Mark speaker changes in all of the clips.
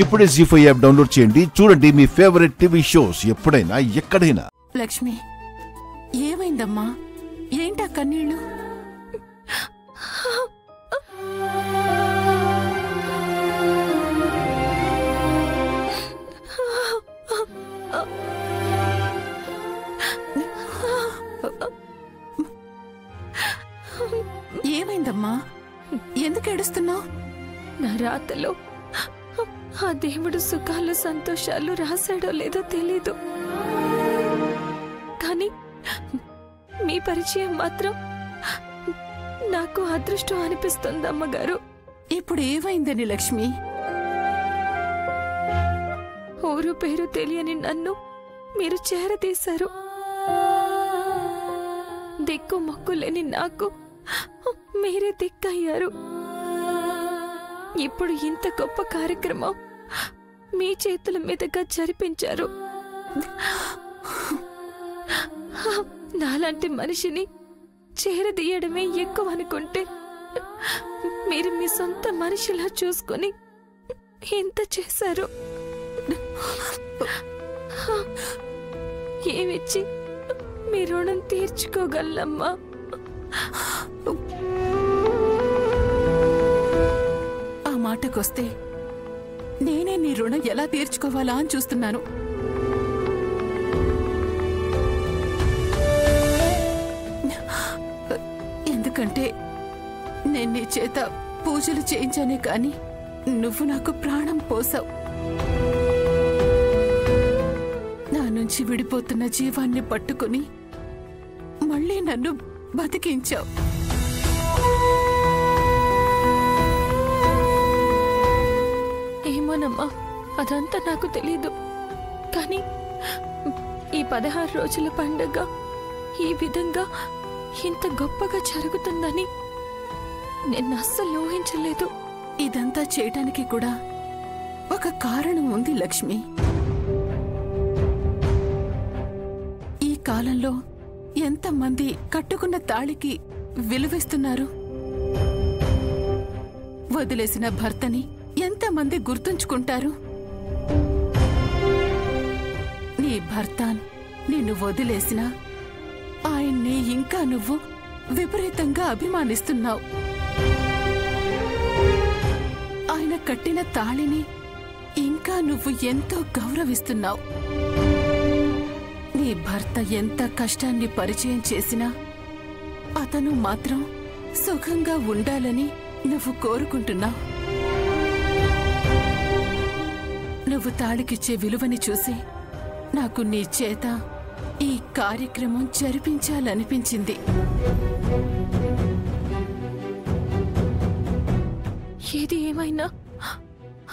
Speaker 1: ఇప్పుడే జీ5 app download చేయండి. చూడండి మీ ఫేవరెట్ టీవీ షోస్ ఎప్పుడైనా ఎక్కడైనా.
Speaker 2: లక్ష్మి, ఏమైందమ్మా? ఏంటా కన్నీళ్ళు? ఏమైందమ్మా? ఎందుకు ఏడుస్తున్నావు?
Speaker 3: నా రాతలో ఆ దేవుడు సుఖాలు సంతోషాలు రాశాడో లేదో తెలీదు, కానీ మీ పరిచయం మాత్రం నాకు అదృష్టం అనిపిస్తుంది అమ్మగారు.
Speaker 2: ఇప్పుడు ఏమైందని లక్ష్మి?
Speaker 3: ఊరు పేరు తెలియని నన్ను మీరు చేరదీశారు. దిక్కు మొక్కు లేని నాకు మీరే దిక్కయ్యారు. ఇప్పుడు ఇంత గొప్ప కార్యక్రమం మీ చేతుల మీదుగా జరిపించారు. నాలాంటి మనిషిని చేరదీయడమే ఎక్కువ అనుకుంటే మీరు మీ సొంత మనిషిలా చూసుకుని ఇంత చేశారు. ఏమిచ్చి మీ రుణం తీర్చుకోగలమ్మా?
Speaker 2: ఆ మాటకొస్తే నేనే నీ రుణం ఎలా తీర్చుకోవాలా అని చూస్తున్నాను. ఎందుకంటే నేను నీ చేత పూజలు చేయించానే కాని నువ్వు నాకు ప్రాణం పోసావు. నా నుంచి విడిపోతున్న జీవాన్ని పట్టుకుని మళ్ళీ నన్ను బతికించావు.
Speaker 3: ఏమోనమ్మా, అదంతా నాకు తెలీదు. కానీ ఈ 16 రోజుల పండుగ ఈ విధంగా ఇంత గొప్పగా జరుగుతుందని నేను అస్సలు ఊహించలేదు.
Speaker 2: ఇదంతా చేయటానికి కూడా ఒక కారణం ఉంది లక్ష్మి. ఈ కాలంలో ఎంతమంది కట్టుకున్న తాళికి విలువిస్తున్నారు? వదిలేసిన భర్తని ఎంతమంది గుర్తుంచుకుంటారు? నీ భర్త నిన్ను వదిలేసినా ఆయన్ని ఇంకా నువ్వు విపరీతంగా అభిమానిస్తున్నావు. ఆయన కట్టిన తాళిని ఇంకా నువ్వు ఎంతో గౌరవిస్తున్నావు. నీ భర్త ఎంత కష్టాన్ని పరిచయం చేసినా అతను మాత్రం సుఖంగా ఉండాలని నువ్వు కోరుకుంటున్నావు. నువ్వు తాళికిచ్చే విలువని చూసి నాకు నీ చేత ఈ కార్యక్రమం జరిపించాలనిపించింది.
Speaker 3: ఏది ఏమైనా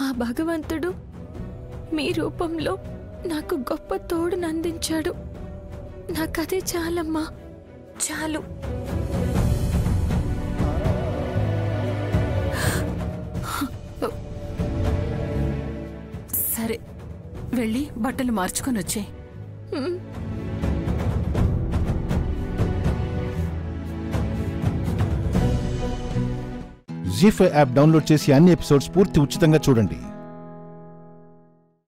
Speaker 3: ఆ భగవంతుడు మీ రూపంలో నాకు గొప్ప తోడును అందించాడు. నాకదే చాలమ్మా, చాలు.
Speaker 2: సరే, వెళ్ళి బట్టలు మార్చుకొని వచ్చే.
Speaker 1: జీ5 యాప్ డౌన్లోడ్ చేసి అన్ని ఎపిసోడ్స్ పూర్తి ఉచితంగా చూడండి.